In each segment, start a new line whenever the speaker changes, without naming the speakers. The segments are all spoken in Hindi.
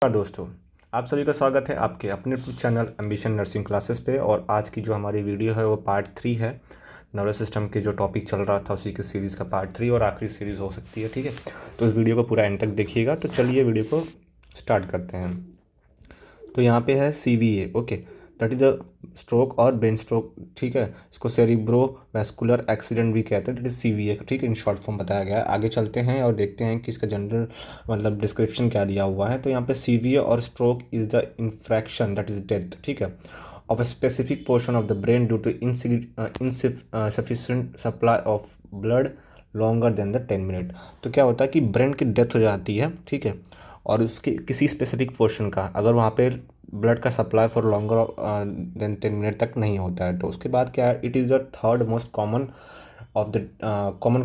नमस्कार दोस्तों, आप सभी का स्वागत है आपके अपने YouTube channel ambition nursing classes पे। और आज की जो हमारी वीडियो है वो पार्ट 3 है। नर्वस सिस्टम के जो टॉपिक चल रहा था उसी की सीरीज़ का पार्ट 3 और आखिरी सीरीज़ हो सकती है। ठीक है, तो इस वीडियो को पूरा एंड तक देखिएगा। तो चलिए वीडियो को स्टार्ट करते हैं। तो यहाँ पे है CVA। Okay, that is a stroke और ब्रेन स्ट्रोक। ठीक है, इसको सेरिब्रो वैस्कुलर एक्सीडेंट भी कहते हैं। That is CVA। ठीक है, इन शॉर्ट फॉर्म बताया गया है। आगे चलते हैं और देखते हैं कि इसका जनरल मतलब डिस्क्रिप्शन क्या दिया हुआ है। तो यहाँ पे CVA और stroke is the infarction that is death. ठीक है, of a specific portion of the brain due to insufficient supply of blood longer than the 10 minute. तो क्या होता है कि ब्रेन की डेथ हो जाती है। ठीक है, और उसके किसी स्पेसिफिक पोर्शन का अगर वहाँ पे ब्लड का supply for longer than 10 minute तक नहीं होता है, तो उसके बाद क्या है, it is the third most common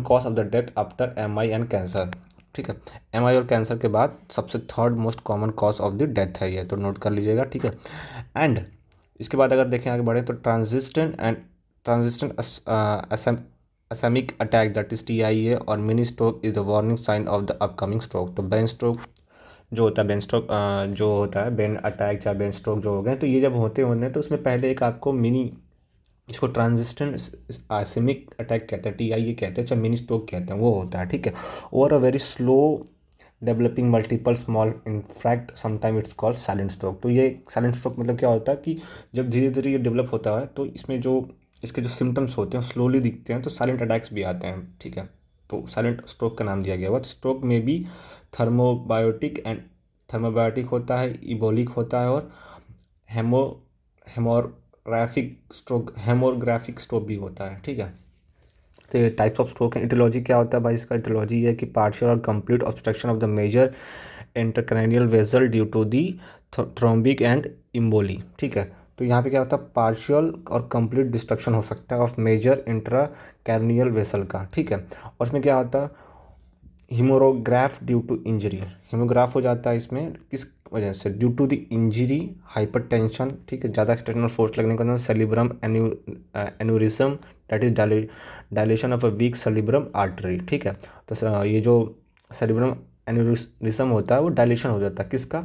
cause of the death after MI and cancer. ठीक है, MI और कैंसर के बाद सबसे third most common cause of the death है ये, तो नोट कर लीजिएगा। ठीक है, एंड इसके बाद अगर देखें आगे बढ़े तो transient ischemic attack that is TIA और mini stroke is the warning sign of the upcoming stroke. तो ब्रेन स्ट्रोक जो होता है, ब्रेन स्ट्रोक जो होता है, ब्रेन अटैक या ब्रेन स्ट्रोक जो हो गए, तो ये जब होते हैं तो उसमें पहले एक आपको मिनी, इसको ट्रांजिस्टेंट आइसेमिक अटैक कहते हैं, TIA कहते हैं, चाहे मिनी स्ट्रोक कहते हैं, वो होता है। ठीक है, और a very slow developing multiple small in fact sometime it's called silent stroke. तो ये साइलेंट स्ट्रोक मतलब क्या होता है कि जब धीरे धीरे ये डेवलप होता है तो इसमें जो इसके जो सिम्टम्स होते हैं स्लोली दिखते हैं, तो साइलेंट अटैक्स भी आते हैं। ठीक है, तो साइलेंट स्ट्रोक का नाम दिया गया हुआ। तो स्ट्रोक में भी थर्मोबायोटिक एंड थर्मोबायोटिक होता है, इबोलिक होता है, और हेमो हेमोग्राफिक स्ट्रोक भी होता है। ठीक है, तो ये टाइप्स ऑफ स्ट्रोक है। इटियोलॉजी क्या होता है भाई, इसका इटियोलॉजी है कि पार्शियल और complete obstruction of the major intracranial vessel due to the thrombic and emboli. ठीक है, तो यहाँ पे क्या होता है, पार्शियल और कंप्लीट डिस्ट्रक्शन हो सकता है ऑफ मेजर इंट्राकैर्नियल वेसल का। ठीक है, और इसमें क्या होता है, haemorrhage due to injury, haemorrhage हो जाता है इसमें किस वजह से, due to the injury, hypertension. ठीक है, ज़्यादा एक्सटर्नल फोर्स लगने के बाद cerebral aneurysm that is dilation of a weak cerebral artery. ठीक है, तो ये जो सेलिब्रम एन्यूरिज्म होता है वो डायलेशन हो जाता है किसका,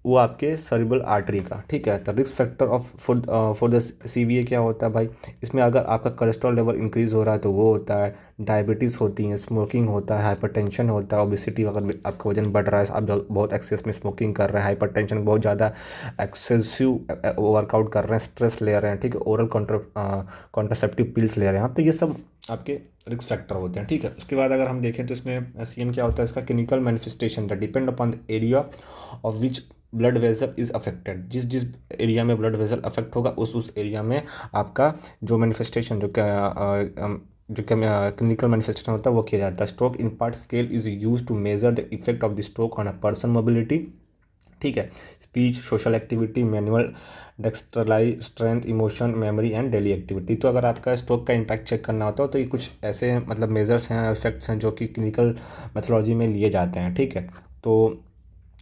वो आपके सेरिब्रल आर्टरी का। ठीक है, तो risk factor of for the CVA क्या होता है भाई, इसमें अगर आपका कोलेस्ट्रॉल लेवल इंक्रीज हो रहा है तो वो होता है, डायबिटीज़ होती है, स्मोकिंग होता है, हाइपरटेंशन होता है, ओबेसिटी, अगर आपका वजन बढ़ रहा है, आप बहुत एक्सेस में स्मोकिंग कर रहे हैं, हाइपरटेंशन, बहुत ज़्यादा एक्सेसिव वर्कआउट कर रहे हैं, स्ट्रेस ले रहे हैं। ठीक है, ओरल कॉन्ट्रासेप्टिव पिल्स ले रहे हैं आप, तो ये सब आपके रिस्क फैक्टर होते हैं। ठीक है, उसके बाद अगर हम देखें तो इसमें CM क्या होता है, इसका clinical manifestation that depend upon the area of which blood vessel is affected. जिस जिस एरिया में ब्लड वेसल अफेक्ट होगा उस एरिया में आपका जो मैनिफेस्टेशन जो क्लिनिकल मैनिफेस्टेशन होता है वो किया जाता है। Stroke impact scale is use to measure the effect of the stroke on a person mobility. ठीक है, speech, social activity, manual dexterity, strength, emotion, memory and daily activity. तो अगर आपका स्ट्रोक का इम्पैक्ट चेक करना होता है तो ये कुछ ऐसे मतलब मेजर्स हैं, इफेक्ट्स हैं जो कि क्लिनिकल मैथोलॉजी में लिए जाते हैं। ठीक है, तो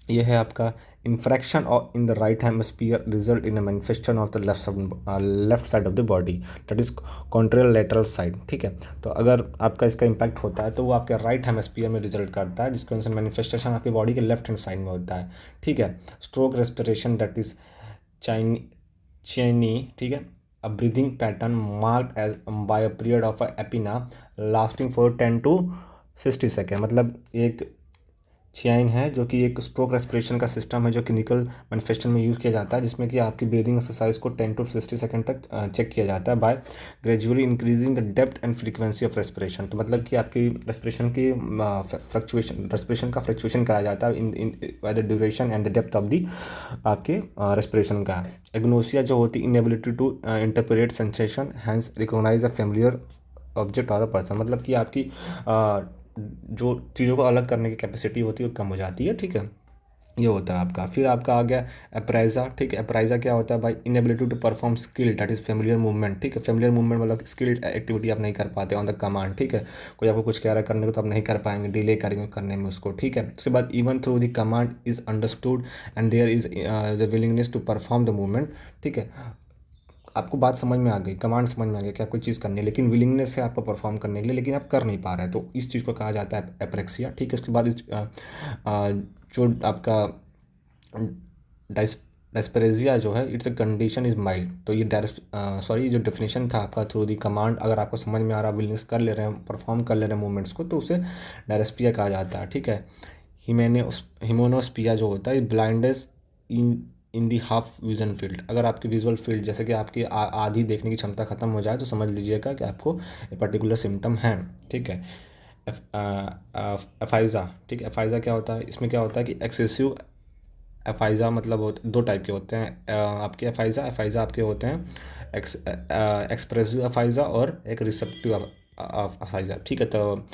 ये है आपका इन्फ्रैक्शन और in the right hemisphere result in a manifestation of the left side of the body that is Contrail lateral side. ठीक है, तो अगर आपका इसका इम्पैक्ट होता है तो वो आपके राइट हेमिस्फीयर में रिजल्ट करता है, जिसके वजह से मैनिफेस्टेशन आपकी बॉडी के लेफ्ट हैंड साइड में होता है। ठीक है, stroke respiration that is Cheyne. ठीक है, a breathing pattern marked as by a period of apnoea lasting for 10 to 60 second. मतलब एक चियाइन है जो कि एक स्ट्रोक रेस्पिरेशन का सिस्टम है जो क्लिनिकल मैनिफेस्टेशन में यूज़ किया जाता है, जिसमें कि आपकी ब्रीदिंग एक्सरसाइज को 10 to 60 सेकेंड तक चेक किया जाता है by gradually increasing the depth and frequency of respiration. तो मतलब कि आपकी रेस्पिरेशन की फ्लक्चुएशन, रेस्पिरेशन का फ्लक्चुएशन कराया जाता है in by the duration and the depth of the आपके रेस्पिरेशन का। एग्नोसिया जो होती है inability to interpret sensation hence recognize a familiar object और अ पर्सन। मतलब कि आपकी जो चीज़ों को अलग करने की कैपेसिटी होती है वो कम हो जाती है। ठीक है, ये होता है आपका। फिर आपका आ गया अप्राइजा। ठीक है, अप्राइजा क्या होता है भाई, inability to perform skill that is familiar movement. ठीक है, फेमिलियर मूवमेंट मतलब स्किल्ड एक्टिविटी आप नहीं कर पाते ऑन द कमांड। ठीक है, कोई आपको कुछ कह रहा है करने को तो आप नहीं कर पाएंगे, डिले करेंगे करने में उसको। ठीक है, उसके बाद even through the command is understood and there is the willingness to perform the movement. ठीक है, आपको बात समझ में आ गई, कमांड समझ में आ गया कि आप कोई चीज़ करनी है, लेकिन विलिंगनेस है आपको परफॉर्म करने के लिए, लेकिन आप कर नहीं पा रहे हैं, तो इस चीज़ को कहा जाता है एप्रेक्सिया। ठीक है, उसके बाद जो आपका डाइस डायस्पेरेसिया जो है it's a condition is mild. तो ये सॉरी जो डेफिनेशन था आपका थ्रू दी कमांड, अगर आपको समझ में आ रहा, विलनेस कर ले रहे हैं, परफॉर्म कर ले रहे हैं मूवमेंट्स को, तो उसे डायस्पेरिया कहा जाता है। ठीक है। हिमेनोस्पिया जो होता है ब्लाइंडनेस इन इन दी हाफ विजन फील्ड। अगर आपकी विजुअल फील्ड जैसे कि आपकी आधी देखने की क्षमता खत्म हो जाए तो समझ लीजिएगा कि आपको एक पर्टिकुलर सिम्टम है। ठीक है। एफाइजा। ठीक है। एफाइजा क्या होता है, इसमें क्या होता है कि एक्सेसिव एफाइज़ा मतलब दो टाइप के होते हैं आपके एफाइज़ा। एफाइज़ा आपके होते हैं एक्सप्रेसिव एफाइज़ा और एक रिसेप्टिव एफाइज़ा। ठीक है। तो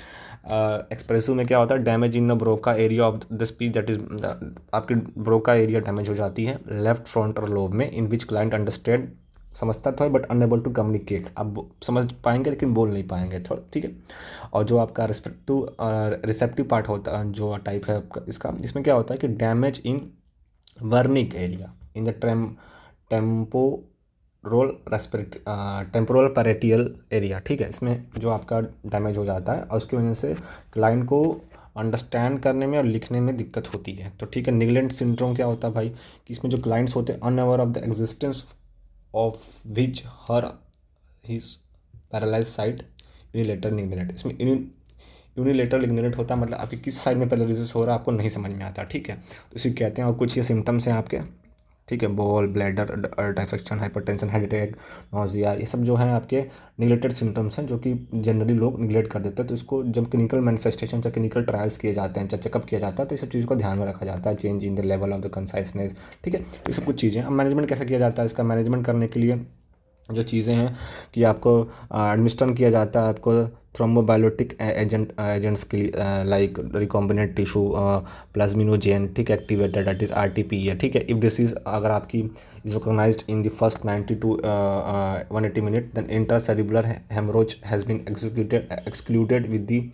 एक्सप्रेसिव में क्या होता है, damage in the Broca area of the speech, that is आपकी ब्रोका एरिया डैमेज हो जाती है लेफ्ट फ्रंटल लोब में, इन विच क्लाइंट अंडरस्टैंड, समझता तो है बट अनएबल टू कम्युनिकेट। आप समझ पाएंगे लेकिन बोल नहीं पाएंगे थोड़ा। ठीक है। और जो आपका रिसेप्टिव पार्ट होता है, जो टाइप है आपका इसका, इसमें क्या होता है कि damage in Wernicke area in the temporal parietal area. ठीक है। इसमें जो आपका डैमेज हो जाता है और उसकी वजह से क्लाइंट को अंडरस्टैंड करने में और लिखने में दिक्कत होती है। तो ठीक है। निगलेंट सिंड्रोम क्या होता है भाई, कि इसमें जो क्लाइंट्स होते हैं unaware of the existence of which her his paralyse side unilateral neglect. इसमें यूनिलेटरल इग्नोरेट होता है, मतलब आपकी किस साइड में पैरालिसिस हो रहा है आपको नहीं समझ में आता। ठीक है। तो इसे कहते हैं, और कुछ ये सिम्टम्स हैं आपके। ठीक है। Bowel bladder dysfunction, hypertension, head attack, nausea, ये सब जो है आपके निगलेक्टेड सिम्टम्स हैं जो कि जनरली लोग निगलेक्ट कर देते हैं। तो इसको जब क्लिनिकल मैनिफेस्टेशन या क्लिनिकल ट्रायल्स किए जाते हैं, चेकअप किया जाता है, तो ये सब चीज़ों को ध्यान में रखा जाता है। Change in the level of the consciousness. ठीक है। ये सब कुछ चीज़ें। अब मैनेजमेंट कैसे किया जाता है, इसका मैनेजमेंट करने के लिए जो चीज़ें हैं कि आपको एडमिनिस्टर किया जाता है आपको थ्रोम्बोबायोटिक एजेंट्स के लिए, लाइक रिकॉम्बिनेंट टिश्यू प्लाज्मिनोजेन। ठीक है। एक्टिवेटेड, दैट इज़ RTP है। ठीक है। इफ दिस इज अगर आपकी is recognised in the first 90 to 180 minute, then intracerebral haemorrhage has been excluded with the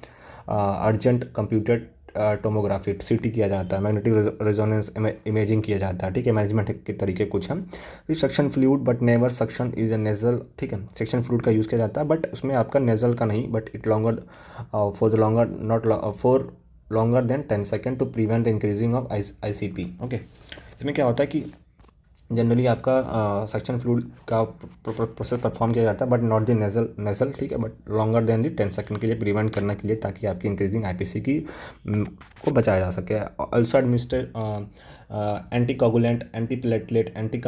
urgent computed tomography, CT किया जाता है, मैग्नेटिक रेजोनेंस इमेजिंग किया जाता है। ठीक है। मैनेजमेंट के तरीके कुछ हैं। फिर suction fluid but never suction is a nasal. ठीक है। सक्शन फ्लूइड का यूज़ किया जाता है बट उसमें आपका नेजल का नहीं, but it longer for the longer not for longer than 10 second to prevent the increasing of ICP। Okay. इसमें क्या होता है कि जनरली आपका सक्शन फ्लूइड का प्रोसेस परफॉर्म किया जाता है बट नॉट द नेजल। ठीक है। But longer than the 10 second के लिए प्रिवेंट करने के लिए, ताकि आपकी इंक्रीजिंग IPC की को बचाया जा सके। Also administer anti coagulant, anti platelet, anti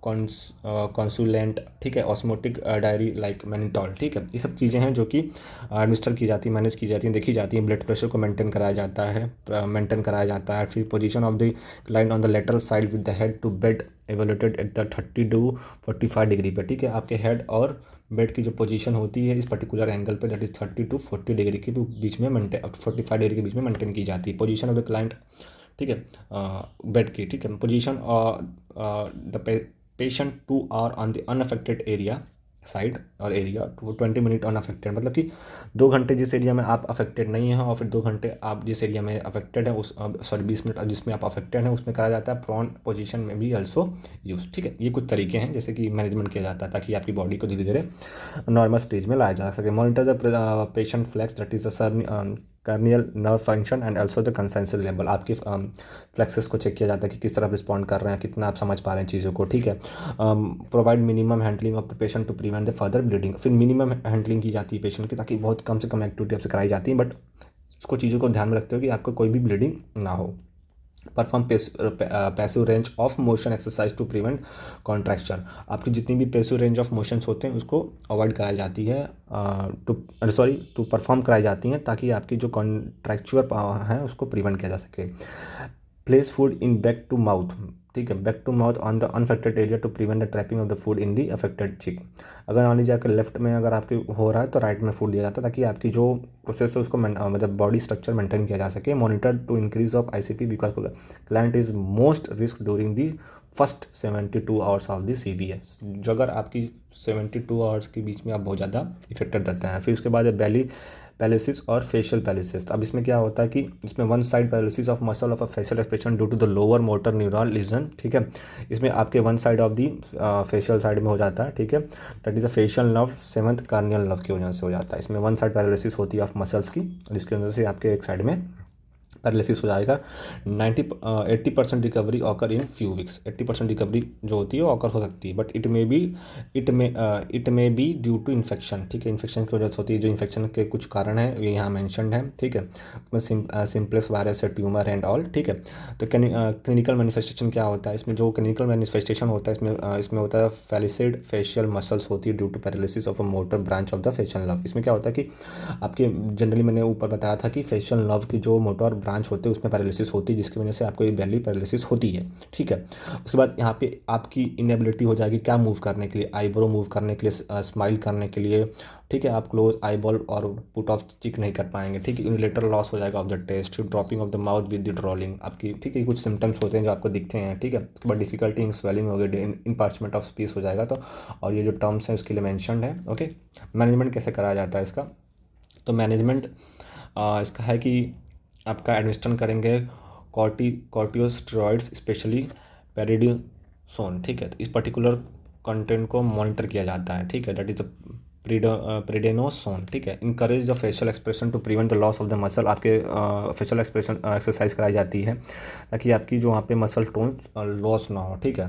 convulsant. ठीक है। Osmotic diuretic like mannitol. ठीक है। ये सब चीज़ें हैं जो कि एडमिनिस्टर की जाती है, मैनेज की जाती हैं, देखी जाती हैं। ब्लड प्रेशर को मेंटेन कराया जाता है। फिर position of the client on the lateral side with the head to bed elevated at the 30 to 45 degree पे। ठीक है। आपके हेड और बेड की जो पोजीशन होती है इस पर्टिकुलर एंगल पे, दैट इज 30 to 40 डिग्री के बीच में 45 डिग्री के बीच में मेंटेन की जाती है पोजीशन ऑफ द क्लाइंट। ठीक है। बेड की। ठीक है। Position the patient 2 hour on the unaffected area side और एरिया 20 मिनट अनअफेक्टेड, मतलब कि 2 घंटे जिस एरिया में आप अफेक्टेड नहीं हैं और फिर 2 घंटे आप जिस एरिया में अफेक्टेड है उस 20 मिनट जिसमें आप अफेक्टेड हैं उसमें करा जाता है प्रॉन पोजीशन में भी अल्सो यूज। ठीक है। ये कुछ तरीके हैं जैसे कि मैनेजमेंट किया जाता है ताकि आपकी बॉडी को धीरे धीरे नॉर्मल स्टेज में लाया जा सके। Monitor the patient reflex, that is the cranial nerve function and also the consciousness level. आपकी फ्लेक्सेस को चेक किया जाता है कि किस तरफ रिस्पॉन्ड कर रहे हैं, कितना आप समझ पा रहे हैं चीज़ों को। ठीक है। Provide minimum handling of the patient to prevent the further bleeding. फिर मिनिमम हैंडलिंग की जाती है पेशेंट की, ताकि बहुत कम से कम एक्टिविटी आपसे कराई जाती है बट उसको चीज़ों को ध्यान में रखते हो कि आपको कोई भी ब्लीडिंग ना हो। Perform passive range of motion exercise to prevent contracture. आपकी जितनी भी पैसिव रेंज ऑफ मोशंस होते हैं उसको अवॉइड कराई जाती है, टू परफॉर्म कराई जाती हैं ताकि आपकी जो कॉन्ट्रैक्चुअल है उसको प्रिवेंट किया जा सके। Place food in back to mouth. ठीक है। Back to mouth on the unaffected area to prevent the trapping of the food in the affected cheek. अगर मान लीजिए आपके लेफ्ट में अगर आपके हो रहा है तो राइट में फूड दिया जाता है ताकि आपकी जो प्रोसेस है उसको मतलब बॉडी स्ट्रक्चर मेंटेन किया जा सके। Monitor to increase of ICP because client is most risk during the first 72 hours of the CVS। जो अगर आपकी 72 आवर्स के बीच में आप बहुत ज़्यादा इफेक्टेड रहते हैं। फिर उसके बाद बेली पैलिसिस और फेशियल पैलिसिस। अब इसमें क्या होता है कि इसमें one side paralysis of muscle of a facial expression due to the lower motor neural lesion. ठीक है। इसमें आपके one side of the facial side में हो जाता है। ठीक है। That is a facial nerve 7th cranial nerve की वजह से हो जाता है। इसमें वन साइड पैरालिसिस होती है ऑफ मसल्स की, जिसकी वजह से आपके एक साइड में पैरालिसिस हो जाएगा। 80% recovery occur in few weeks. 80% recovery जो होती है वो ऑकर हो सकती है, but it may be due to infection. ठीक है, इन्फेक्शन की वजह से होती है, जो इन्फेक्शन के कुछ कारण है ये यहाँ मैंशनड है। ठीक है, उसमें सिम्पलेक्स वायरस है, ट्यूमर एंड ऑल। ठीक है, तो क्लिनिकल मैनिफेस्टेशन क्या होता है इसमें? जो क्लिनिकल मैनिफेस्टेशन होता है इसमें होता है फैलिसिड फेशियल मसल्स होती है due to paralysis of a motor branch of the facial nerve. इसमें क्या होता है कि आपके जनरली मैंने ऊपर बताया था कि फेशियल नर्व की जो मोटर ब्रांच होती है उसमें पैरालिसिस होती है, जिसकी वजह से आपको ये बैली पैरालिसिस होती है। ठीक है, उसके बाद यहाँ पे आपकी इनएबिलिटी हो जाएगी क्या मूव करने के लिए, आईब्रो मूव करने के लिए, स्माइल करने के लिए। ठीक है, आप क्लोज आई बॉल और पुट ऑफ चिक नहीं कर पाएंगे। ठीक है, यूनिलेटरल लॉस हो जाएगा of the taste, dropping of the mouth with the drooling आपकी। ठीक है, कुछ सिम्टम्स होते हैं जो आपको दिखते हैं। ठीक है, उसके बाद डिफिकल्टी इन स्वेलिंग हो गई, इन पार्चमेंट ऑफ स्पीच हो जाएगा। तो और ये जो टर्म्स हैं उसके लिए मैंशनड है। ओके, मैनेजमेंट कैसे कराया जाता है इसका? तो मैनेजमेंट इसका है कि आपका एडमिनिस्ट्रेशन करेंगे कॉर्टिकोस्टेरॉइड्स स्पेशली पेरिडोसोन। ठीक है, तो इस पर्टिकुलर कंटेंट को मॉनिटर किया जाता है। ठीक है, दैट इज प्रीडेनोसोन। ठीक है, encourage the facial expression to prevent the loss of the muscle. आपके फेशियल एक्सप्रेशन एक्सरसाइज कराई जाती है ताकि आपकी जो वहाँ पे मसल टोन लॉस ना हो। ठीक है,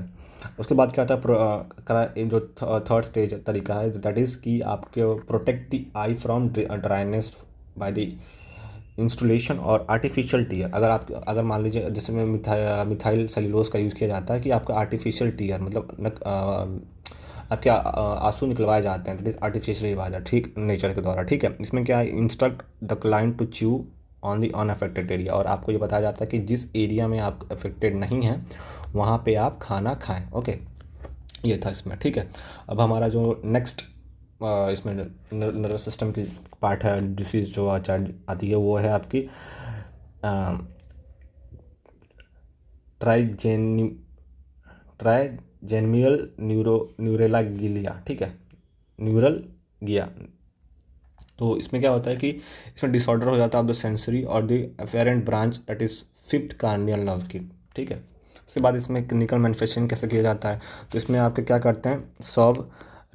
उसके बाद क्या होता है जो थर्ड स्टेज तरीका है दैट इज़ कि आपके protect the I from dryness by the installation और आर्टिफिशियल टीयर। अगर मान लीजिए जिसमें मिथाइल सेलुलोज का यूज़ किया जाता है कि आपका आर्टिफिशियल टीयर मतलब आपके आंसू निकलवाए जाते हैं, दैट इज आर्टिफिशियल वाटर। ठीक, नेचर के द्वारा। ठीक है, इसमें क्या है, instruct the client to chew on the unaffected area, और आपको ये बताया जाता है कि जिस एरिया में आप अफेक्टेड नहीं हैं वहाँ पे आप खाना खाएं। ओके, ये था इसमें। ठीक है, अब हमारा जो नेक्स्ट इसमें नर्वस सिस्टम की पार्ट है, डिसीज़ जो आती है वो है आपकी ट्राइजेनी ट्राइजेनियल न्यूरेलागिलिया। ठीक है, न्यूरल गिया। तो इसमें क्या होता है कि इसमें डिसऑर्डर हो जाता है ऑफ द सेंसरी और the afferent branch that is fifth corneal nerve की। ठीक है, उसके बाद इसमें क्लिनिकल मैनिफेस्टेशन कैसे किया जाता है? तो इसमें आपके क्या करते हैं, सर्व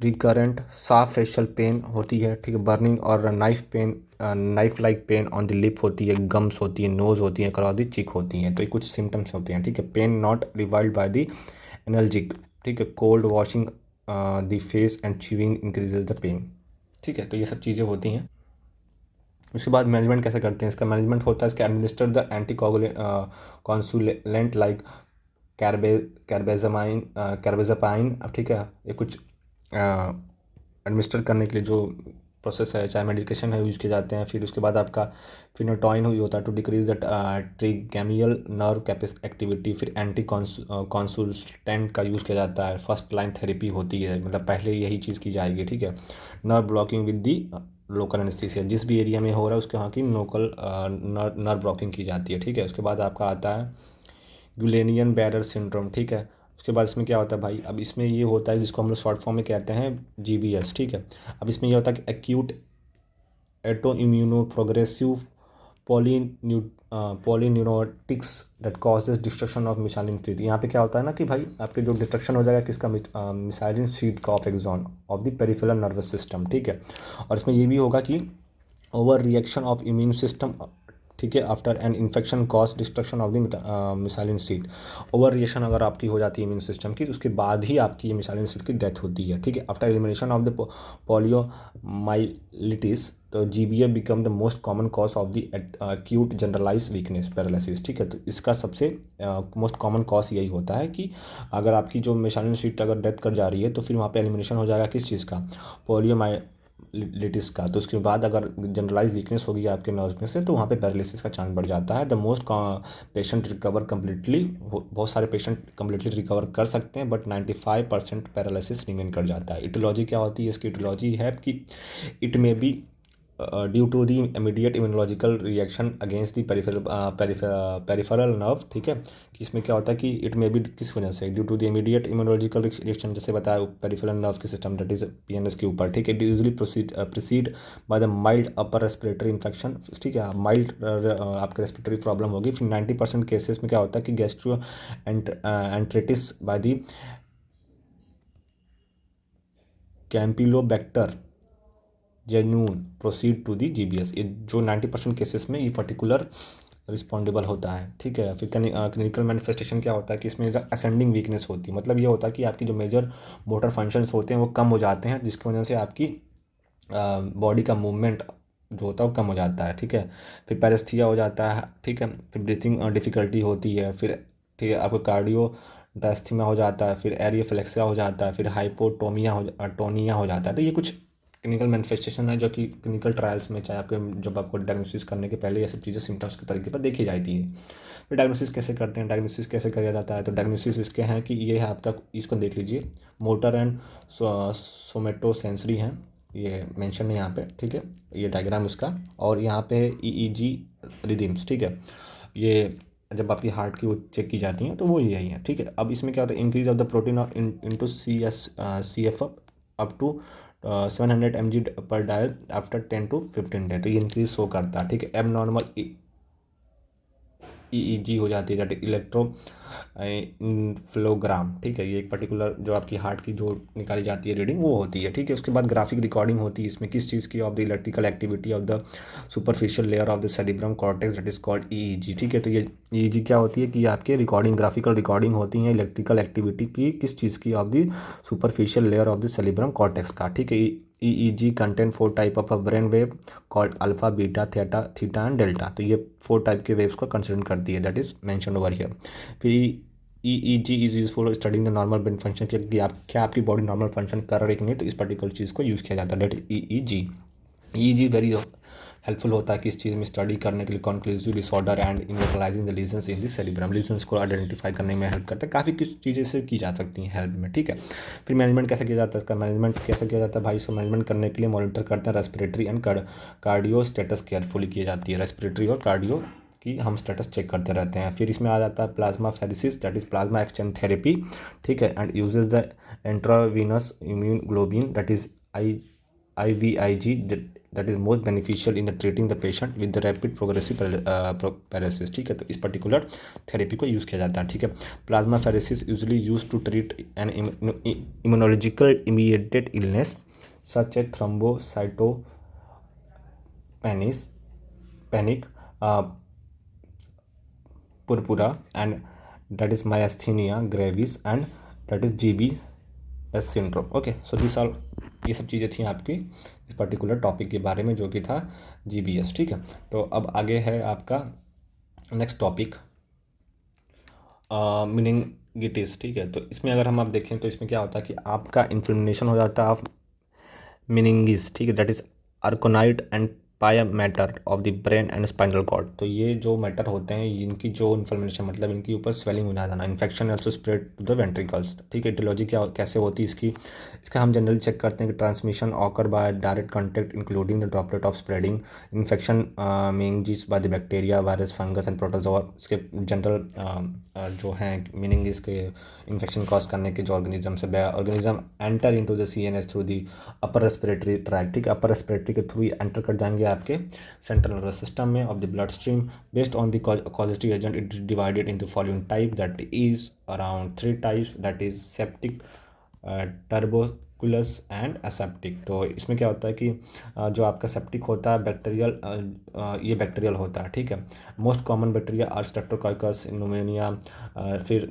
रिकरेंट साफ फेशियल पेन होती है। ठीक है, बर्निंग और knife like pain on the lip होती है, गम्स होती है, नोज होती है, अक्रॉस द चिक होती हैं। तो ये कुछ सिम्टम्स होते हैं। ठीक है, pain not relieved by the analgesic. ठीक है, cold washing the face and chewing increases the pain. ठीक है, तो ये सब चीज़ें होती हैं। उसके बाद मैनेजमेंट कैसे करते हैं? इसका मैनेजमेंट होता है इसका एडमिनिस्टर द एंटी कॉन्सुलेंट लाइक कैरबेजापाइन। अब ठीक है, ये कुछ एडमिनिस्टर करने के लिए जो प्रोसेस है, चाहे मेडिकेशन है, यूज़ किए जाते हैं। फिर उसके बाद आपका फिनोटॉइन हुई होता है to decrease the trigeminal nerve कैपेस एक्टिविटी। फिर एंटी कॉन्सुलेंट का यूज़ किया जाता है। फर्स्ट लाइन थेरेपी होती है, मतलब पहले यही चीज़ की जाएगी। ठीक है, nerve blocking with the local anaesthesia, जिस भी एरिया में हो रहा है उसके वहाँ की लोकल नर्व ब्लॉकिंग की जाती है। ठीक है, उसके बाद आपका आता है गुलेनियन बैरर सिंड्रोम। ठीक है, उसके बाद इसमें क्या होता है भाई, अब इसमें ये होता है जिसको हम लोग शॉर्ट फॉर्म में कहते हैं GBS। ठीक है, अब इसमें ये होता है कि acute auto immune progressive poly polyneuritis that causes destruction of myelin sheath. यहाँ पे क्या होता है ना कि भाई आपके जो डिस्ट्रक्शन हो जाएगा किसका, मिसाइलिन शीट का of axon of the peripheral nervous system. ठीक है, और इसमें ये भी होगा कि over reaction of immune system. ठीक है, after an infection cause destruction of the myelin sheath. Over reaction अगर आपकी हो जाती है इम्यून सिस्टम की, तो उसके बाद ही आपकी ये मिसाइलिन सीट की डेथ होती है। ठीक है, after elimination of the poliomyelitis, तो GBA become the most common cause of the acute generalise weakness paralysis. ठीक है, तो इसका सबसे मोस्ट कॉमन कॉज यही होता है कि अगर आपकी जो मिसाइलिन सीट अगर डेथ कर जा रही है तो फिर वहाँ पे एलिमिनेशन हो जाएगा किस चीज़ का, पोलियोमाइलिटिस का। तो उसके बाद अगर जनरलाइज वीकनेस होगी आपके नर्व्स में से तो वहाँ पे पैरालिसिस का चांस बढ़ जाता है। The most patient recover completely, बहुत सारे पेशेंट कम्प्लीटली रिकवर कर सकते हैं, बट 95% पैरालिसिस रिमेन कर जाता है। इटियोलॉजी क्या होती है इसकी? इटियोलॉजी है कि it may be due to the immediate immunological reaction against the peripheral nerve. ठीक है, कि इसमें क्या होता है कि इट मे बी किस वजह से, due to the immediate immunological reaction, जैसे बताया पेरिफेरल नर्व के सिस्टम दैट इज PNS के ऊपर। ठीक है, usually proceed by the mild upper respiratory infection. ठीक है, माइल्ड आपके रेस्पिरेटरी प्रॉब्लम होगी। फिर 90% केसेस में क्या होता है कि gastro enteritis by the Campylobacter jejuni proceed to the GBS। ये जो 90% केसेस में ये पर्टिकुलर रिस्पॉन्डेबल होता है, ठीक है। फिर क्लिनिकल मैनिफेस्टेशन क्या होता है कि इसमें असेंडिंग वीकनेस होती है, मतलब ये होता है कि आपकी जो मेजर मोटर फंक्शंस होते हैं वो कम हो जाते हैं, जिसकी वजह से आपकी बॉडी का मूवमेंट जो होता है वो कम हो जाता है, ठीक है। फिर पैरेस्थीसिया हो जाता है, ठीक है। फिर ब्रीथिंग डिफ़िकल्टी होती है, फिर ठीक है आपको कार्डियो डायस्थीमिया हो जाता है, फिर एरियोफ्लेक्सिया हो जाता है, फिर टोनिया हो जाता है। तो ये कुछ क्लिनिकल मैनिफेस्टेशन है जो कि क्लिनिकल ट्रायल्स में, चाहे आपके जब आपको डायग्नोसिस करने के पहले ये सब चीज़ें सिम्टम्स के तरीके पर देखी जाती हैं। फिर डायग्नोसिस कैसे करते हैं, डायग्नोसिस कैसे किया जाता है, तो डायग्नोसिस इसके हैं कि ये है आपका, इसको देख लीजिए, मोटर एंड सोमेटोसेंसरी हैं, ये मेंशन है यहाँ पे, ठीक है, ये डायग्राम उसका। और यहाँ पे ईईजी रिदम्स, ठीक है, ये जब आपकी हार्ट की वो चेक की जाती हैं तो वो यही है, ठीक है। अब इसमें क्या होता है, increase of the protein of into C F up to 700 mg per dial after 10 to 15 day, तो ये इंक्रीज शो करता है, ठीक है। एब नॉर्मल ईईजी हो जाती है, दैट इलेक्ट्रो इन्फ्लोग्राम, ठीक है, ये एक पर्टिकुलर जो आपकी हार्ट की जो निकाली जाती है रीडिंग वो होती है, ठीक है। उसके बाद ग्राफिक रिकॉर्डिंग होती है इसमें किस चीज़ की, of the electrical activity of the superficial layer of the cerebrum cortex, that is called EEG, ठीक है। तो ये ईईजी क्या होती है कि आपके रिकॉर्डिंग, ग्राफिकल रिकॉर्डिंग होती है इलेक्ट्रिकल एक्टिविटी की, किस चीज़ की, of the superficial layer of the cerebrum cortex का, ठीक है। EEG contain 4 type of brain wave called alpha, beta, theta and delta, तो ये 4 टाइप के वेव्स को कंसिडर करती है, that is mention over here. फिर EEG is useful studying the normal brain function, कि आप क्या आपकी बॉडी नॉर्मल फंक्शन कर रही है कि नहीं, तो इस पर्टिकुलर चीज़ को यूज़ किया जाता है, that is EEG. EEG very helpful होता है किस चीज़ में, स्टडी करने के लिए convulsive disorder and in localising the lesions in the cerebrum, lesions को आइडेंटिफाई करने में हेल्प करता है, काफ़ी कुछ चीज़ें से की जा सकती हैं हेल्प में, ठीक है। फिर मैनेजमेंट कैसे किया जाता है, इसका मैनेजमेंट कैसे किया जाता है भाई, इसको मैनेजमेंट करने के लिए मॉनिटर करते हैं respiratory and cardio status carefully की जाती है, रेस्पिरेटरी और कार्डियो की हम स्टेटस चेक करते रहते हैं। फिर इसमें आ जाता है plasma pheresis, that is plasma exchange therapy, ठीक है, and uses the intravenous immune globin, that is IVIG, that is most beneficial in the treating the patient with the rapid progressive paralysis, ठीक है। तो इस पर्टिकुलर थेरेपी को यूज़ किया जाता है, ठीक है। Plasmapheresis usually use to treat an immunological mediated illness such a panic purpura, and that is myasthenia gravis, and that is GBS syndrome, okay. So this all, ये सब चीज़ें थी आपकी इस पर्टिकुलर टॉपिक के बारे में जो कि था GBS, ठीक है। तो अब आगे है आपका नेक्स्ट टॉपिक मीनिंगिटिस, ठीक है। तो इसमें अगर हम आप देखें तो इसमें क्या होता है कि आपका इन्फ्लेमेशन हो जाता है ऑफ मीनिंगिस, ठीक है, that is arachnoid and pia mater of the brain and spinal cord, तो ये जो मैटर होते हैं इनकी जो इन्फ्लेमेशन, मतलब इनके ऊपर स्वेलिंग हो जाना, infection also spread to the ventricles, ठीक है। एटियोलॉजी क्या कैसे होती है इसकी, इसका हम जनरली चेक करते हैं कि transmission occur by direct contact including the droplet of spreading infection meningitis by the bacteria, virus, fungus and protozoa, इसके जनरल जो हैं मीनिंग इसके इन्फेक्शन कॉज करने के जो ऑर्गेनिज्म है, organism enter into the CNS through the upper respiratory tract, ठीक है, अपर रेस्पिरेटरी के थ्रू एंटर कर जाएंगे आपके सेंट्रल नर्वस सिस्टम में of the blood stream. Based on the causative agent it is divided into following type, that is around 3 types, that is septic, tuberculous and aseptic. तो इसमें क्या होता है कि जो आपका सेप्टिक होता है बैक्टीरियल, ये बैक्टीरियल होता है, ठीक है। Most common bacteria are streptococcus, pneumonia, फिर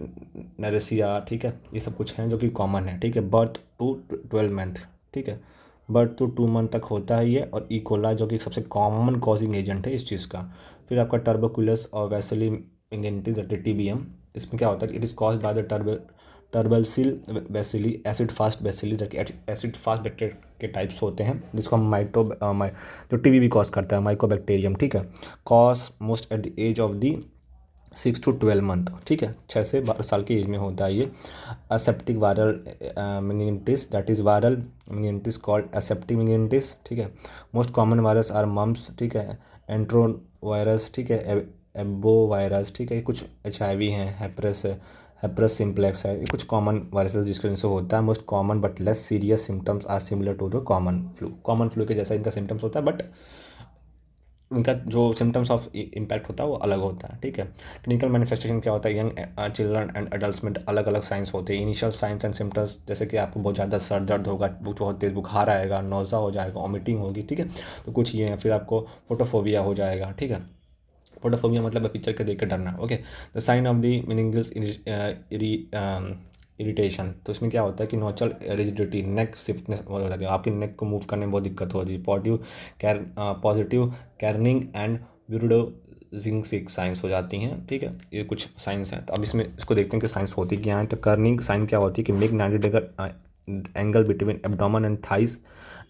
नेरेसिया, ठीक है, ये सब कुछ हैं जो कि कॉमन है, ठीक है। बर्थ टू 12 मंथ, ठीक है, बर्थ टू 2 मंथ तक होता है ये, और इकोला जो कि सबसे कॉमन कॉजिंग एजेंट है इस चीज़ का। फिर आपका टर्बोकुलस और वैसिली मेनिंगिटिस, TBM, इसमें क्या होता है कि it is cause by the tubercle bacilli acid fast bacilli, acid fast bacteria के टाइप्स होते हैं, जिसको हम जो TB भी कॉज करता है, माइकोबैक्टीरियम, ठीक है। Cause most at the age of the 6 to 12 month, ठीक है, 6 से 12 साल की एज में होता है ये। Aseptic viral meningitis, that is viral meningitis called aseptic meningitis, ठीक है। Most common virus are mumps, ठीक है, एंट्रो वायरस, ठीक है, एबो वायरस, ठीक है, कुछ HIV हैं, हेपरस सिम्प्लेक्स है, ये कुछ कॉमन वायरसेस जिसके वजह से होता है। Most common but less serious symptoms are similar to the common flu के जैसा इनका सिम्टम्स होता है, बट उनका जो सिम्टम्स ऑफ इम्पैक्ट होता है वो अलग होता है, ठीक है। क्लिनिकल मैनिफेस्टेशन क्या होता है, यंग चिल्ड्रन एंड एडल्ट्स में अलग अलग साइंस होते हैं। इनिशियल साइंस एंड सिम्टम्स, जैसे कि आपको बहुत ज़्यादा सर दर्द होगा, बहुत तेज़ बुखार आएगा, नौज़ा हो जाएगा, वॉमिटिंग होगी, ठीक है, तो कुछ ये हैं। फिर आपको फोटोफोबिया हो जाएगा, ठीक है। फोटोफोबिया मतलब पिक्चर के देख के डरना। Okay, the sign of the meaningless irritation, तो इसमें क्या होता है कि नोचल रिजिडिटी, नेक स्टिफनेस हो जाती है, आपकी नेक को मूव करने में बहुत दिक्कत होती है। पॉजिटिव कैर्निंग एंड ब्यूरोडोजिंग साइंस हो जाती हैं। ठीक है, ये कुछ साइंस हैं। तो अब इसमें इसको देखते हैं कि साइंस होती क्या है। तो कर्निंग साइन क्या होती है कि make 90 degree angle between abdomen and thighs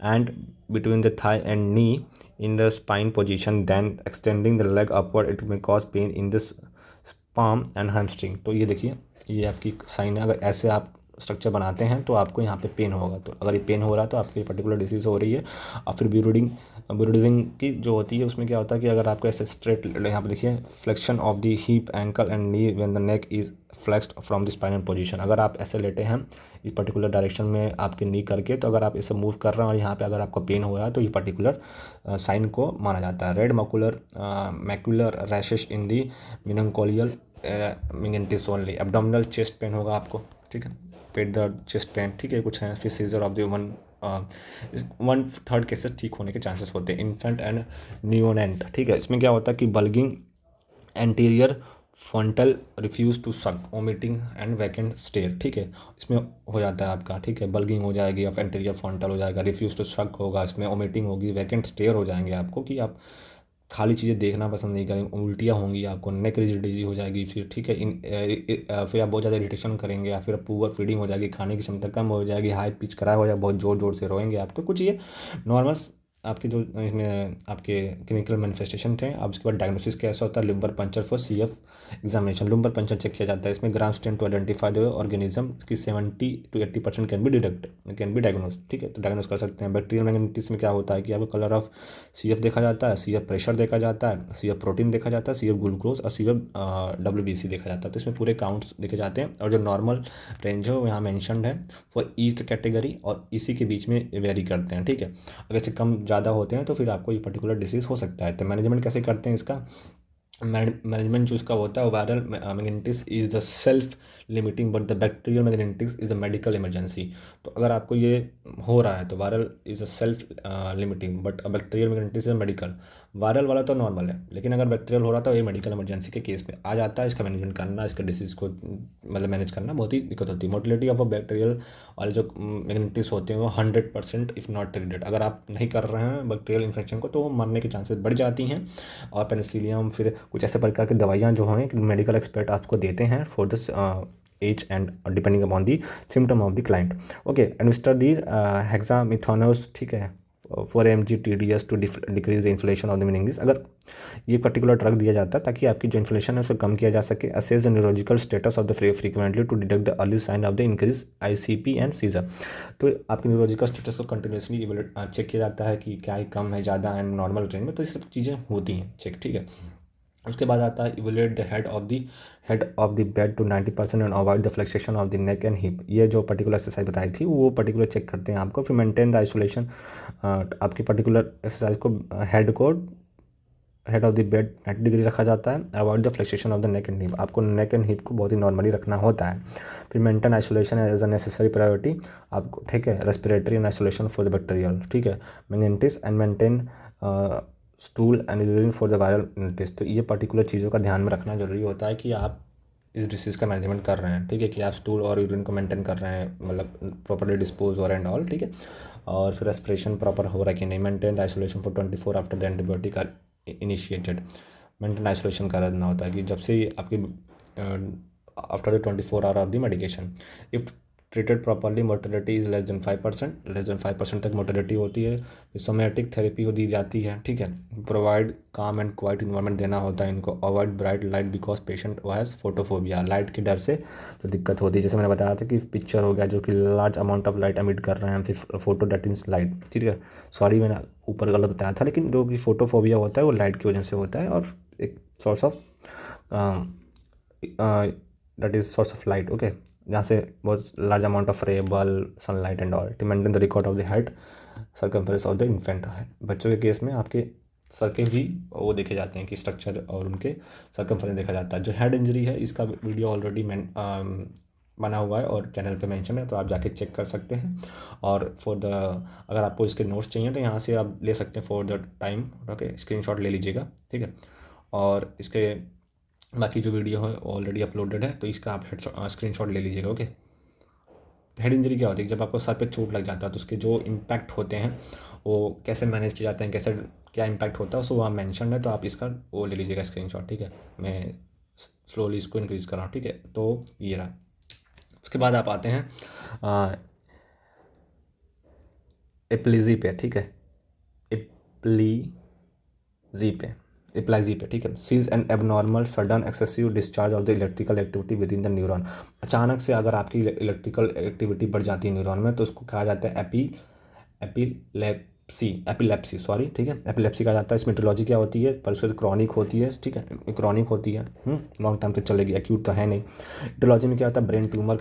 and between the thigh and knee in the spine position, then extending the leg upward, it may cause pain in the palm and hamstring। तो ये देखिए, ये आपकी साइन है। अगर ऐसे आप स्ट्रक्चर बनाते हैं तो आपको यहाँ पे पेन होगा। तो अगर ये पेन हो रहा है तो आपको ये पर्टिकुलर डिसीज़ हो रही है। और फिर ब्यूरोडिंग की जो होती है उसमें क्या होता है कि अगर आपको ऐसे स्ट्रेट, यहाँ पे देखिए, flexion of the hip ankle and knee when the neck is flexed from the spinal position, अगर आप ऐसे लेटे हैं इस पर्टिकुलर डायरेक्शन में आपके नी करके, तो अगर आप इसे मूव कर रहे हैं और यहाँ पे अगर आपको पेन हो रहा है तो ये पर्टिकुलर साइन को माना जाता है। रेड मैकुलर रैशेस इन दी मिनोकोलियल मिंगेंटिस ओनली, एब्डोमिनल चेस्ट पेन होगा आपको। ठीक है, पेट दर्द, चेस्ट पेन, ठीक है, कुछ है। फिर सीजर ऑफ द 1/3 केसेस ठीक होने के चांसेस होते हैं। इन्फेंट एंड न्यूनेंट, ठीक है, इसमें क्या होता है कि bulging anterior frontal refuse to suck, vomiting and vacant stare. ठीक है, इसमें हो जाता है आपका, ठीक है, बल्गिंग हो जाएगी, अब एंटीरियर फ्रंटल हो जाएगा, रिफ्यूज टू सक होगा, इसमें वोमिटिंग होगी, वैकेंट स्टेयर हो जाएंगे आपको कि आप खाली चीज़ें देखना पसंद नहीं करेंगे, उल्टियाँ होंगी आपको, नेक रिजिडिटी हो जाएगी। फिर ठीक है, फिर आप बहुत ज़्यादा इरिटेशन करेंगे, या फिर पुअर फीडिंग हो जाएगी, खाने की क्षमता कम हो जाएगी, हाई पिच कराया हो जाएगा, बहुत ज़ोर ज़ोर से रोएंगे आप। तो कुछ ये नॉर्मल आपके जो इसमें आपके क्लिनिकल मैनिफेस्टेशन थे। अब इसके बाद डायग्नोसिस कैसा होता है, lumbar puncture for CF examination, lumbar puncture check किया जाता है। इसमें gram stain to identify the organism की 70 to 80% कैन बी डायग्नोज। ठीक है, तो डायग्नोज कर सकते हैं। बैक्टीरियल मैग्नेटिस में क्या होता है कि आपको कलर ऑफ CF देखा जाता है, CF प्रेशर देखा जाता है, CF प्रोटीन देखा जाता है, CF ग्लूकोज और CF WBC देखा जाता है। तो इसमें पूरे काउंट्स देखे जाते हैं, और जो नॉर्मल रेंज है वो यहाँ मैंशनड है फॉर ईच कैटेगरी, और इसी के बीच में वेरी करते हैं। ठीक है, अगर इससे कम ज़्यादा होते हैं तो फिर आपको ये पर्टिकुलर डिसीज़ हो सकता है। तो मैनेजमेंट कैसे करते हैं इसका, मैनेजमेंट जो इसका होता है, viral meningitis is the self limiting but the bacterial meningitis is a medical emergency. तो अगर आपको ये हो रहा है तो viral is a self limiting but bacterial meningitis is medical. Viral वाला तो नॉर्मल है, लेकिन अगर बैक्टीरियल हो रहा था ये मेडिकल इमरजेंसी के केस में आ जाता है। इसका मैनेजमेंट करना, इसके डिसीज़ को मतलब मैनेज करना बहुत ही दिक्कत होती है। मोटिलिटी ऑफ बैक्टीरियल वाले जो मैग्नेटिस होते हैं वो 100% इफ़ नॉट ट्रीटेड, अगर आप नहीं कर रहे हैं बैक्टीरियल इन्फेक्शन को तो वो मरने के चांसेस बढ़ जाती हैं। और पेनिसिलियम, फिर कुछ ऐसे प्रकार की दवाइयाँ जो हैं कि मेडिकल एक्सपर्ट आपको देते हैं for this age and depending upon the symptom of the client. Okay, administer the dexamethasone, ठीक है, 4 mg TDS to decrease the inflammation of the meninges. अगर ये पर्टिकुलर ड्रग दिया जाता है ताकि आपकी जो इन्फ्लेशन है उसको कम किया जा सके। Assess the neurological status of the frequently to detect the early sign of the increase ICP and seizure. तो आपकी न्यूरोलॉजिकल स्टेटस को कंटिन्यूसली चेक किया जाता है कि क्या ही कम है, ज़्यादा एंड नॉर्मल रेंज में, तो ये सब चीज़ें होती हैं चेक। ठीक है, उसके बाद आता है elevate the head of the bed to 90% and avoid the flexion of the neck and hip. ये जो पर्टिकुलर एक्सरसाइज बताई थी वो पर्टिकुलर चेक करते हैं आपको। फिर मेंटेन द आइसोलेशन, आपकी पर्टिकुलर एक्सरसाइज को head of the bed 90 degree रखा जाता है। Avoid the flexion of the neck and hip, आपको नेक एंड हिप को बहुत ही नॉर्मली रखना होता है। फिर maintain isolation as a necessary priority आपको, ठीक है, respiratory and isolation for the bacterial, ठीक है, meningitis and maintain stool and urine for the viral meningitis. तो ये पर्टिकुलर चीज़ों का ध्यान में रखना जरूरी होता है कि आप इस डिसीज़ का मैनेजमेंट कर रहे हैं। ठीक है, कि आप स्टूल और यूरिन को मेंटेन कर रहे हैं, मतलब प्रॉपरली डिस्पोज और एंड ऑल। ठीक है, और फिर रेस्पिरेशन प्रॉपर हो रहा है कि नहीं। Maintain the isolation for 24 after the antibiotic are initiated. Maintain isolation करना होता है कि जब से आपकी after the 24 hour of the medication. If treated properly mortality is less than 5% तक मोर्टेलिटी होती है। सोमैटिक थेरेपी को दी जाती है। ठीक है, प्रोवाइड काम एंड क्वाइट इन्वायरमेंट देना होता है इनको। Avoid bright light because patient has photophobia, light के डर से जो दिक्कत होती है, जैसे मैंने बताया था कि पिक्चर हो गया जो कि large amount of light emit कर रहे हैं, फिर फोटो डेट मीन्स लाइट। ठीक है, सॉरी मैंने ऊपर गलत बताया था, लेकिन जो कि फोटोफोबिया होता है वो लाइट की वजह से होता है, और एक source of that is source of light. Okay, जहाँ से बहुत large amount of ray bulb sunlight and all. To maintain the record of the head circumference of the infant. बच्चों के केस में आपके सर के भी वो देखे जाते हैं कि स्ट्रक्चर और उनके सर्कमफ्रेंस देखा जाता है। जो हेड इंजरी है इसका वीडियो ऑलरेडी बना हुआ है और चैनल पे मेंशन है, तो आप जाके चेक कर सकते हैं। और अगर आपको इसके नोट्स चाहिए तो यहाँ से आप ले सकते हैं for the time. Okay, screenshot ले लीजिएगा। ठीक है, और इसके बाकी जो वीडियो है ऑलरेडी अपलोडेड है, तो इसका आप स्क्रीनशॉट ले लीजिएगा। ओके। हेड इंजरी क्या होती है? जब आपको सर पे चोट लग जाता है तो उसके जो इम्पैक्ट होते हैं वो कैसे मैनेज किए जाते हैं, कैसे क्या इम्पैक्ट होता है, सो वहाँ मैंशन है, तो आप इसका वो ले लीजिएगा स्क्रीनशॉट। ठीक है, मैं स्लोली इसको इंक्रीज़ कर रहा हूँ। ठीक है, तो ये रहा। उसके बाद आप आते हैं एप्लीजी पे। ठीक है, एप्लीजी पे, एप्लाइजी पे। ठीक है, seize an abnormal sudden excessive discharge of the electrical activity within the neuron. अचानक से अगर आपकी इलेक्ट्रिकल एक्टिविटी बढ़ जाती है न्यूरॉन में, तो उसको कहा जाता है एपिलेप्सी सॉरी। ठीक है, एपिलेप्सी कहा जाता है। इसमें इटियोलॉजी क्या होती है? पर उससे क्रॉनिक होती है। ठीक है, क्रॉनिक होती है, लॉन्ग टाइम तक चलेगी, एक्यूट तो है नहीं। इटियोलॉजी में क्या होता है? ब्रेन ट्यूमर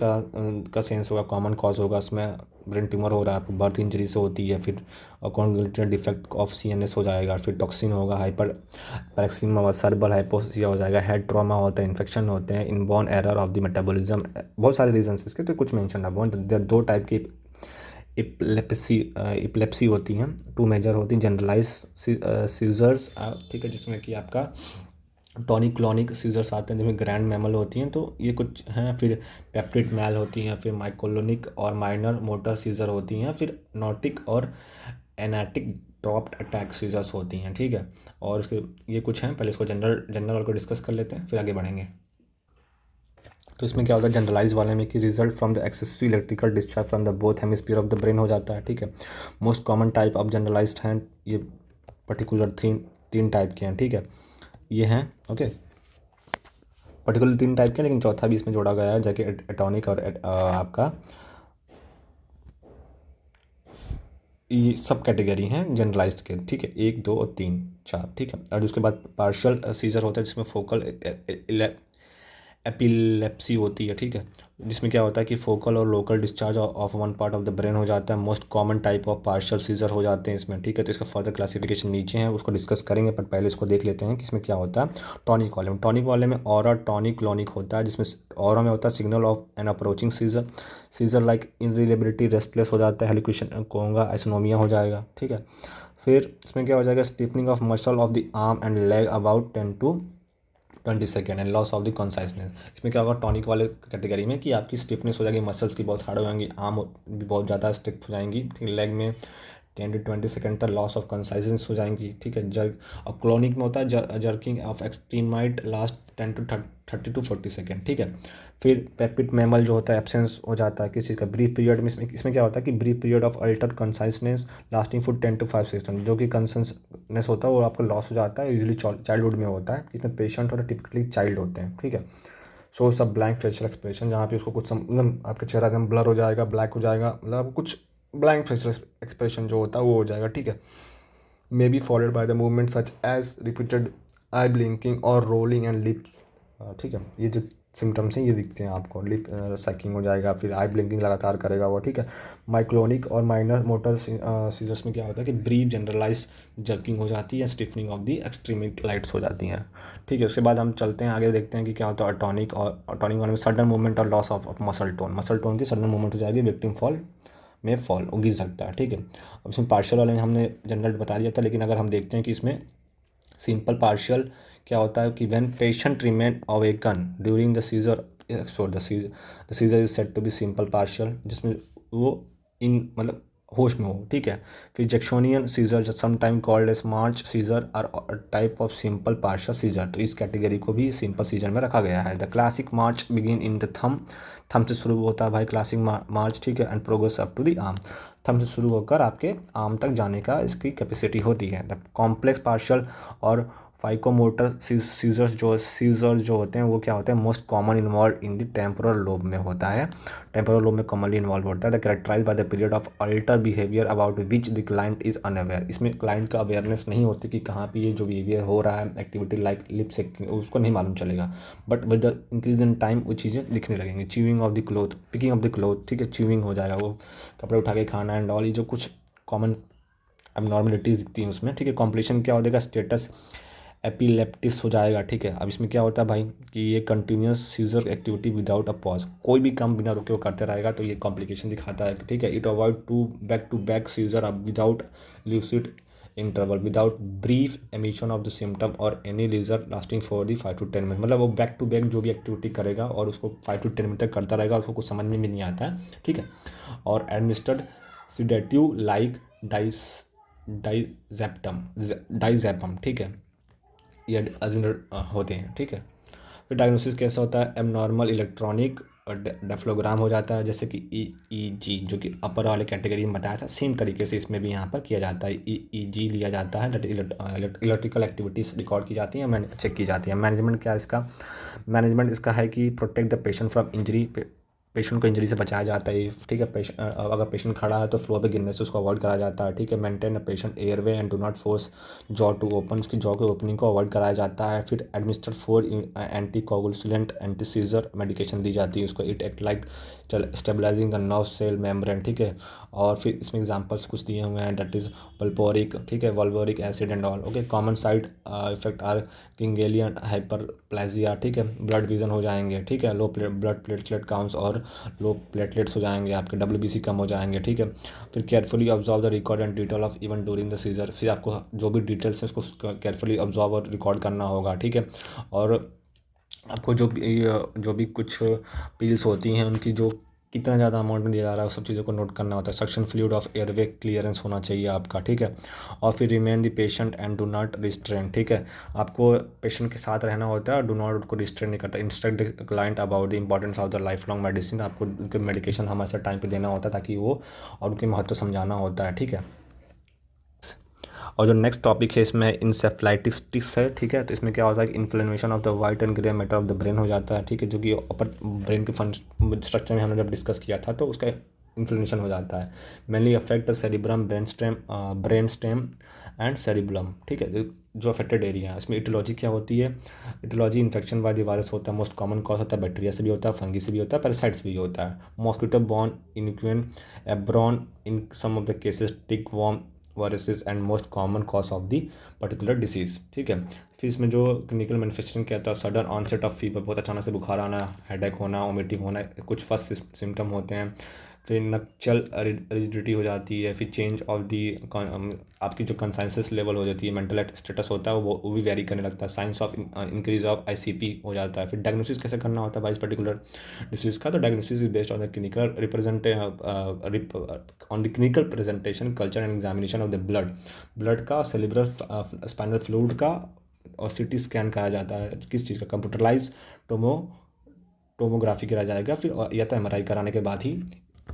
का सेंस होगा, कॉमन कॉज होगा उसमें। ब्रेन ट्यूमर हो रहा है आपको, बर्थ इंजरी से होती है, फिर कॉन्ग्लिटल डिफेक्ट ऑफ सीएनएस हो जाएगा, फिर टॉक्सिन होगा, हाइपर पैरेक्सीमा होगा, सर्बल हाइपोक्सिया हो जाएगा, हेड ट्रॉमा होता है, इन्फेक्शन होते हैं, inborn error of the metabolism. बहुत सारे रीजंस इसके, तो कुछ मेंशन है। दो टाइप की इपिलेप्सी होती हैं, टू मेजर होती हैं। जनरलाइज सीजर्स, ठीक है, जिसमें कि आपका टॉनिक क्लॉनिक सीजर्स आते हैं, जिसमें ग्रैंड मैमल होती हैं, तो ये कुछ हैं। फिर पेप्टिड मैल होती हैं, फिर माइकोलोनिक और माइनर मोटर सीजर होती हैं, फिर नॉटिक और एनाटिक ड्रॉप्ड अटैक सीजर्स होती हैं। ठीक है, और उसके ये कुछ हैं। पहले इसको जनरल वाले को डिस्कस कर लेते हैं, फिर आगे बढ़ेंगे। तो इसमें क्या होता है जनरलाइज वाले में कि result from the excessive electrical discharge from the both hemisphere of the brain हो जाता है। ठीक है, most common type of generalized हैं ये पर्टिकुलर तीन टाइप के हैं। ठीक है, ये हैं। ओके, पर्टिकुलर तीन टाइप के, लेकिन चौथा भी इसमें जोड़ा गया है, जैसे एटॉनिक और आपका ये सब कैटेगरी हैं जनरलाइज्ड के। ठीक है, 1 2 और 3 4। ठीक है, और उसके बाद पार्शियल सीजर होता है, जिसमें फोकल एपिलेप्सी होती है। ठीक है, जिसमें क्या होता है कि फोकल और local discharge of one part of the brain हो जाता है। Most common type of partial seizure हो जाते हैं इसमें। ठीक है, तो इसका फर्दर क्लासिफिकेशन नीचे है, उसको डिस्कस करेंगे, पर पहले इसको देख लेते हैं कि इसमें क्या होता है। टॉनिक वाले में ऑरा टॉनिक क्लॉनिक होता है, जिसमें ऑरा में होता है signal of an approaching seizure. Seizure like unreliability, restless हो जाता है, हेलिक्वेशन कहूँगा, एसोनोमिया हो जाएगा। ठीक है, फिर इसमें क्या हो जाएगा? Stiffening of muscle of the arm and leg about 10 to 20 second and loss of the consciousness. इसमें क्या होगा टॉनिक वाले कैटेगरी में कि आपकी स्टिफनेस हो जाएगी, मसल्स की बहुत हार्ड हो जाएंगी, आर्म भी बहुत ज़्यादा स्टिफ हो जाएंगी। ठीक, लेग में 10 to 20 सेकेंड तक लॉस ऑफ कंसाइजेंस हो जाएंगी। ठीक है, जर्क। और क्लोनिक में होता है jerking of extreme might last 10 to 30 to 40 second. ठीक है, फिर पेपिड मैमल जो होता है एब्सेंस हो जाता है किसी का ब्रीफ पीरियड में। इसमें क्या होता है कि brief period of alter consciousness lasting for 10 to 5 second, जो कि कंसनेस होता है वो आपका लॉस हो जाता है, यूजुअली चाइल्डहुड में होता है। इसमें पेशेंट होता है टिपिकली चाइल्ड होते हैं। ठीक है, सो सब ब्लैंक फेशियल एक्सप्रेशन, जहाँ पे उसको कुछ मतलब आपका चेहरा एकदम ब्लर हो जाएगा, ब्लैक हो जाएगा, मतलब कुछ ब्लैंक फेशियल एक्सप्रेशन जो होता है वो हो जाएगा। ठीक है, may be followed by the movement such as repeated eye blinking और रोलिंग एंड लिप। ठीक है, ये जो सिम्टम्स हैं ये दिखते हैं आपको। लिप सैकिंग हो जाएगा, फिर आई ब्लिंकिंग लगातार करेगा वो। ठीक है, माइक्लोनिक और माइनर मोटर सीजर्स में क्या होता है कि ब्रीफ जनरलाइज जर्किंग हो जाती है, stiffening of the extremity lights हो जाती हैं। ठीक है, उसके बाद हम चलते हैं आगे, देखते हैं कि क्या होता है टॉनिक वाले में सडन मूवमेंट और लॉस ऑफ मसल टोन की सडन मूवमेंट हो जाएगी, विक्टिम फॉल में फॉल गिर सकता है। ठीक है, अब इसमें पार्शियल वाले में हमने जनरल बता दिया था, लेकिन अगर हम देखते हैं कि इसमें सिंपल पार्शियल क्या होता है कि when patient remain awaken during the seizure explore the seizure is said to be simple partial, जिसमें वो इन मतलब होश में हो। ठीक है, फिर Jacksonian seizure sometime called as march seizure are type of simple partial seizure, तो इस कैटेगरी को भी सिंपल सीजर में रखा गया है। The classic March begin in the thumb से शुरू होता है भाई क्लासिक मार्च। ठीक है, and progress up to the arm, thumb से शुरू होकर आपके आर्म तक जाने का इसकी कैपेसिटी होती है। द कॉम्प्लेक्स पार्शियल और फाइकोमोटर सीजर जो होते हैं वो क्या होते हैं? Most common involve in the temporal lobe में होता है, टेम्पोरल लोब में कॉमनली इन्वॉल्व होता है। The characterize by the period of alter behaviour about which the client is unaware, इसमें क्लाइंट का अवेयरनेस नहीं होती कि कहाँ पे ये जो बिहेवियर हो रहा है एक्टिविटी लाइक लिप सेकिंग, उसको नहीं मालूम चलेगा, but with the increase in time वो चीज़ें दिखने लगेंगी। Chewing of the cloth, picking of the cloth. ठीक है, च्यूइंग हो जाएगा, वो कपड़े उठा के खाना एंड ऑल, ये जो कुछ कॉमन एबनॉर्मलिटीज़ दिखती हैं उसमें। ठीक है, कॉम्प्लिकेशन क्या हो जाएगा? स्टेटस एपिलेप्टिस हो जाएगा। ठीक है, अब इसमें क्या होता है भाई कि ये continuous seizure activity without a pause, कोई भी काम बिना रुके वो करते रहेगा, तो ये कॉम्प्लिकेशन दिखाता है। ठीक है, it avoid to back seizure without lucid interval without brief emission of the symptom और any leisure lasting for the 5 to 10 minute. मतलब वो बैक टू बैक जो भी एक्टिविटी करेगा और उसको 5 to 10 मिनट तक करता रहेगा, उसको कुछ समझ में भी नहीं आता है, ठीक है। और एडमिनिस्टर्ड सिडेटिव लाइक डाइजेपम, ठीक है, ये होते हैं, ठीक है। फिर डायग्नोसिस कैसा होता है, एबनॉर्मल इलेक्ट्रॉनिक डेफ्लोग्राम हो जाता है, जैसे कि EEG जो कि अपर वाले कैटेगरी में बताया था, सेम तरीके से इसमें भी यहाँ पर किया जाता है। EEG लिया जाता है, इलेक्ट्रिकल एक्टिविटीज़ रिकॉर्ड की जाती हैं, चेक की जाती है। मैनेजमेंट क्या है इसका, मैनेजमेंट इसका है कि protect the patient from injury, patient को इंजरी से बचाया जाता है, ठीक है। अगर पेशेंट खड़ा है तो फ्लोर पे गिरने से उसको अवॉइड करा जाता है, ठीक है। Maintain a patient airway and do not force jaw to open, उसकी जॉ के ओपनिंग को अवॉइड कराया जाता है। फिर administer 4 anti coagulant anti seizure medication दी जाती है उसको। It act like stabilising the nerve cell membrane, ठीक है। और फिर इसमें एग्जांपल्स कुछ दिए हुए हैं, दैट इज़ वल्पोरिक, ठीक है, valproic acid and all, okay. Common side effect are gingival hyperplasia, ठीक है, ब्लड विजन हो जाएंगे, ठीक है, लो ब्लड प्लेटलेट काउंट्स और लो प्लेटलेट्स हो जाएंगे, आपके WBC कम हो जाएंगे, ठीक है। फिर carefully observe the record and detail of even during the scissor, फिर आपको जो भी डिटेल्स है उसको केयरफुली ऑब्जर्व और रिकॉर्ड करना होगा, ठीक है। और आपको जो भी कुछ पील्स होती हैं उनकी जो कितना ज़्यादा अमाउंट में दिया जा रहा है उस सब चीज़ों को नोट करना होता है। Suction fluid of airway clearance होना चाहिए आपका, ठीक है। और फिर remain the patient and do not restrain, ठीक है, आपको पेशेंट के साथ रहना होता है और डू नॉट उनको रिस्ट्रेन नहीं करता। Instruct the client about the importance of the life long medicine, आपको उनके मेडिकेशन हमेशा टाइम पे देना होता है ताकि वो, और उनके महत्व समझाना होता है, ठीक है। और जो नेक्स्ट टॉपिक है इसमें इंसेफ्लाइटिस है, ठीक है। तो इसमें क्या होता है कि inflammation of the white and grey matter of the brain हो जाता है, ठीक है, जो कि अपर ब्रेन के स्ट्रक्चर में हमने जब डिस्कस किया था तो उसका इन्फ्लेमेशन हो जाता है। Mainly affect cerebrum, brain stem and cerebellum, ठीक है, जो अफेक्टेड एरिया है। इसमें इटियोलॉजी क्या होती है, aetiology infection by the virus होता है, मोस्ट कॉमन कॉज होता है बैक्टीरिया से भी होता है, फंगी से भी होता है, पैरासाइट से भी होता है। मॉस्किटो बॉर्न इनक्वेन एब्रॉन, in some of the cases tick borne viruses and most common cause of the particular disease, ठीक है। फिर इसमें जो क्लिनिकल मैनिफेस्टेशन कहता है, सडन ऑनसेट ऑफ फीवर, बहुत अचानक से बुखार आना, हेडेक होना, वोमिटिंग होना, कुछ फर्स्ट सिम्टम होते हैं। फिर नक्चल रिजिडिटी हो जाती है। फिर चेंज ऑफ दी आपकी जो कंसाइंसिस लेवल हो जाती है, मेंटल स्टेटस होता है वो भी वेरी करने लगता है। Science of increase of ICP हो जाता है। फिर डायग्नोसिस कैसे करना होता है बाई इस पर्टिकुलर डिसीज़ का, तो diagnosis is based on the clinical on the clinical presentation, culture and examination of the blood का, सेरिब्रल स्पाइनल फ्लूइड का, और CT स्कैन कहा जाता है किस चीज़ का, कंप्यूटराइज टोमोग्राफी करा जाएगा। फिर या तो MRI कराने के बाद ही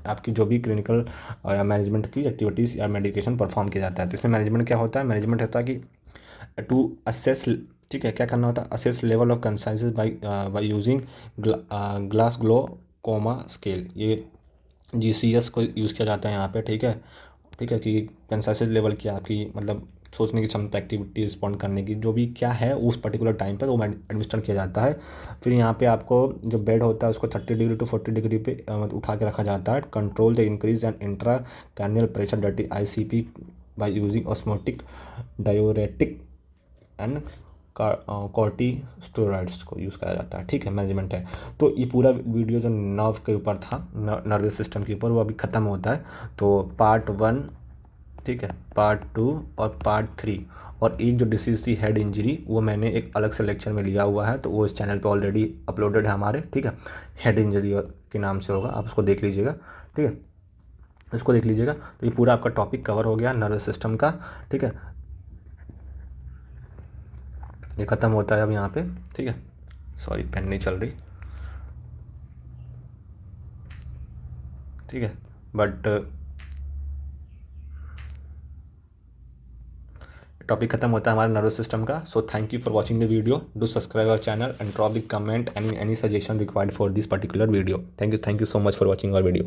आपकी जो भी क्लिनिकल या मैनेजमेंट की एक्टिविटीज़ या मेडिकेशन परफॉर्म किया जाता है। तो इसमें मैनेजमेंट क्या होता है, मैनेजमेंट होता है कि टू असेस, ठीक है, क्या करना होता है, assess level of consciousness by using Glasgow coma scale, ये GCS को यूज़ किया जाता है यहाँ पे, ठीक है, ठीक है, कि कंसाइंसिस लेवल क्या आपकी मतलब सोचने की क्षमता, एक्टिविटी रिस्पॉन्ड करने की, जो भी क्या है उस पर्टिकुलर टाइम पर वो एडमिनिस्टर किया जाता है। फिर यहाँ पे आपको जो बेड होता है उसको 30 डिग्री to 40 डिग्री पे उठा के रखा जाता है। Control the increase and intracranial pressure, that is ICP, by using osmotic diuretic and corticosteroids को यूज़ करा जाता है, ठीक है, मैनेजमेंट है। तो ये पूरा वीडियो जो नर्व के ऊपर था, नर्वस सिस्टम के ऊपर, वो अभी ख़त्म होता है। तो पार्ट 1, ठीक है, पार्ट 2 और पार्ट 3, और एक जो डिसीज़ थी हेड इंजरी, वो मैंने एक अलग से लेक्चर में लिया हुआ है, तो वो इस चैनल पे ऑलरेडी अपलोडेड है हमारे, ठीक है। हेड इंजरी के नाम से होगा, आप उसको देख लीजिएगा, ठीक है, इसको देख लीजिएगा। तो ये पूरा आपका टॉपिक कवर हो गया नर्वस सिस्टम का, ठीक है। ये ख़त्म होता है अब यहाँ पे, ठीक है। सॉरी, पेन नहीं चल रही, ठीक है, बट टॉपिक खत्म होता है हमारे नर्वस सिस्टम का। So thank you for watching the video, do subscribe our channel and drop the comment any suggestion required for this particular video. Thank you so much for watching our video.